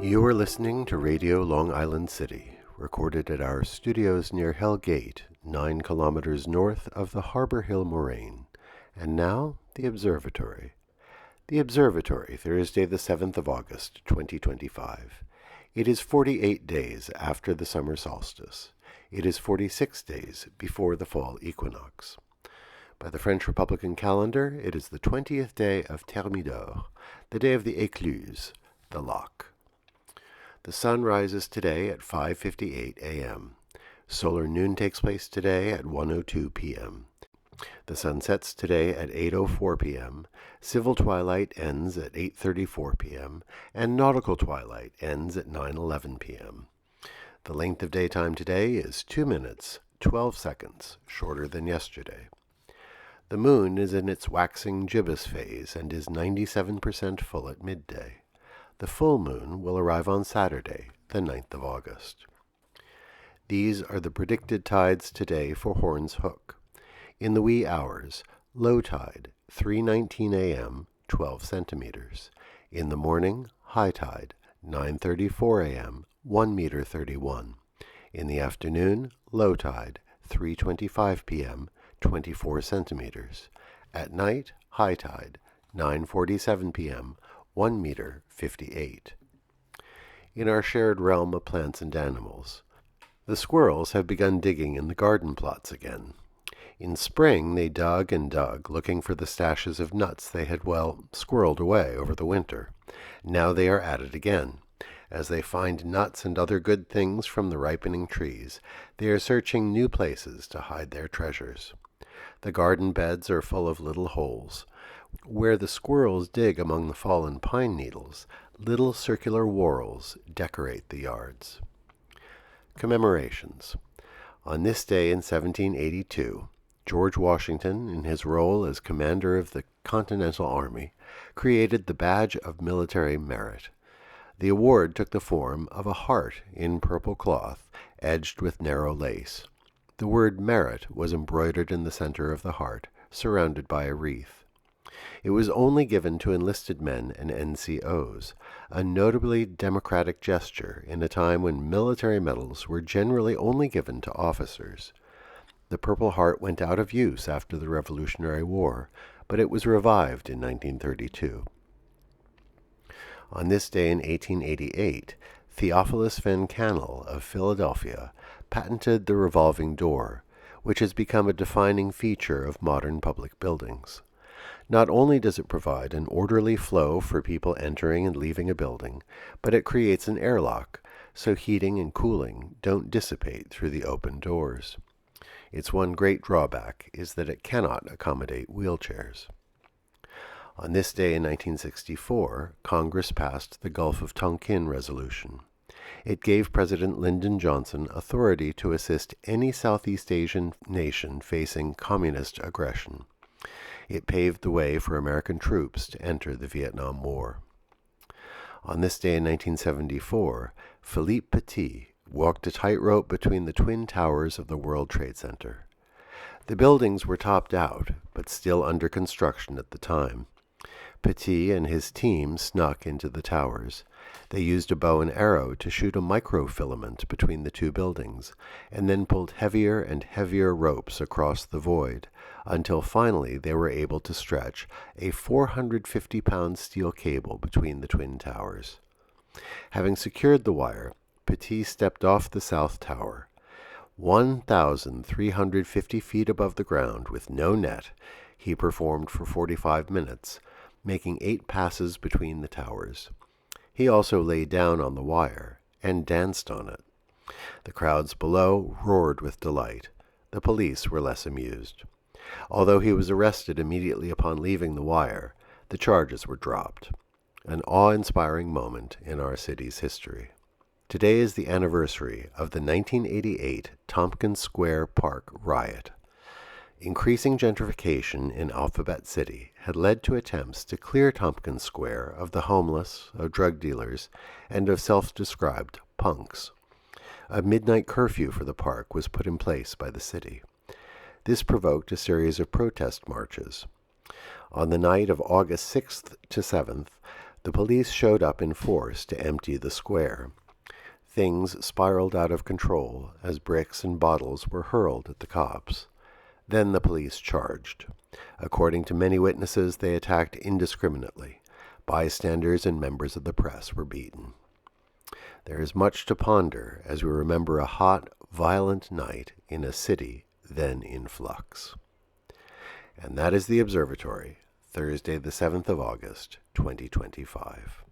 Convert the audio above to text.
You are listening to Radio Long Island City, recorded at our studios near Hell Gate, 9 kilometers north of the Harbor Hill Moraine. And now, the Observatory. The Observatory, Thursday the 7th of August, 2025. It is 48 days after the summer solstice. It is 46 days before the fall equinox. By the French Republican calendar, it is the 20th day of Thermidor, the day of the écluse, the lock. The sun rises today at 5:58 a.m. Solar noon takes place today at 1:02 p.m. The sun sets today at 8:04 p.m. Civil twilight ends at 8:34 p.m. and nautical twilight ends at 9:11 p.m. The length of daytime today is 2 minutes, 12 seconds, shorter than yesterday. The moon is in its waxing gibbous phase and is 97% full at midday. The full moon will arrive on Saturday, the 9th of August. These are the predicted tides today for Horns Hook. In the wee hours, low tide, 3:19 a.m., 12 centimeters. In the morning, high tide, 9:34 a.m., 1 meter 31. In the afternoon, low tide, 3:25 p.m., 24 centimeters. At night, high tide, 9:47 p.m., 1 meter 58. In our shared realm of plants and animals, the squirrels have begun digging in the garden plots again. In spring they dug and dug, looking for the stashes of nuts they had squirreled away over the winter. Now they are at it again. As they find nuts and other good things from the ripening trees, they are searching new places to hide their treasures. The garden beds are full of little holes. Where the squirrels dig among the fallen pine needles, little circular whorls decorate the yards. Commemorations. On this day in 1782, George Washington, in his role as commander of the Continental Army, created the Badge of Military Merit. The award took the form of a heart in purple cloth, edged with narrow lace. The word merit was embroidered in the center of the heart, surrounded by a wreath. It was only given to enlisted men and NCOs, a notably democratic gesture in a time when military medals were generally only given to officers. The Purple Heart went out of use after the Revolutionary War, but it was revived in 1932. On this day in 1888, Theophilus Van Kannel of Philadelphia patented the revolving door, which has become a defining feature of modern public buildings. Not only does it provide an orderly flow for people entering and leaving a building, but it creates an airlock, so heating and cooling don't dissipate through the open doors. Its one great drawback is that it cannot accommodate wheelchairs. On this day in 1964, Congress passed the Gulf of Tonkin Resolution. It gave President Lyndon Johnson authority to assist any Southeast Asian nation facing communist aggression. It paved the way for American troops to enter the Vietnam War. On this day in 1974, Philippe Petit walked a tightrope between the twin towers of the World Trade Center. The buildings were topped out, but still under construction at the time. Petit and his team snuck into the towers. They used a bow and arrow to shoot a microfilament between the two buildings, and then pulled heavier and heavier ropes across the void, until finally they were able to stretch a 450-pound steel cable between the twin towers. Having secured the wire, Petit stepped off the south tower. 1,350 feet above the ground with no net, he performed for 45 minutes, making 8 passes between the towers. He also lay down on the wire and danced on it. The crowds below roared with delight. The police were less amused. Although he was arrested immediately upon leaving the wire, the charges were dropped. An awe-inspiring moment in our city's history. Today is the anniversary of the 1988 Tompkins Square Park riot. Increasing gentrification in Alphabet City had led to attempts to clear Tompkins Square of the homeless, of drug dealers, and of self-described punks. A midnight curfew for the park was put in place by the city. This provoked a series of protest marches. On the night of August 6th to 7th, The police showed up in force to empty the square. Things spiraled out of control as bricks and bottles were hurled at the cops. Then the police charged. According to many witnesses, they attacked indiscriminately. Bystanders and members of the press were beaten. There is much to ponder as we remember a hot, violent night in a city then in flux. And that is the Observatory, Thursday the 7th of August, 2025.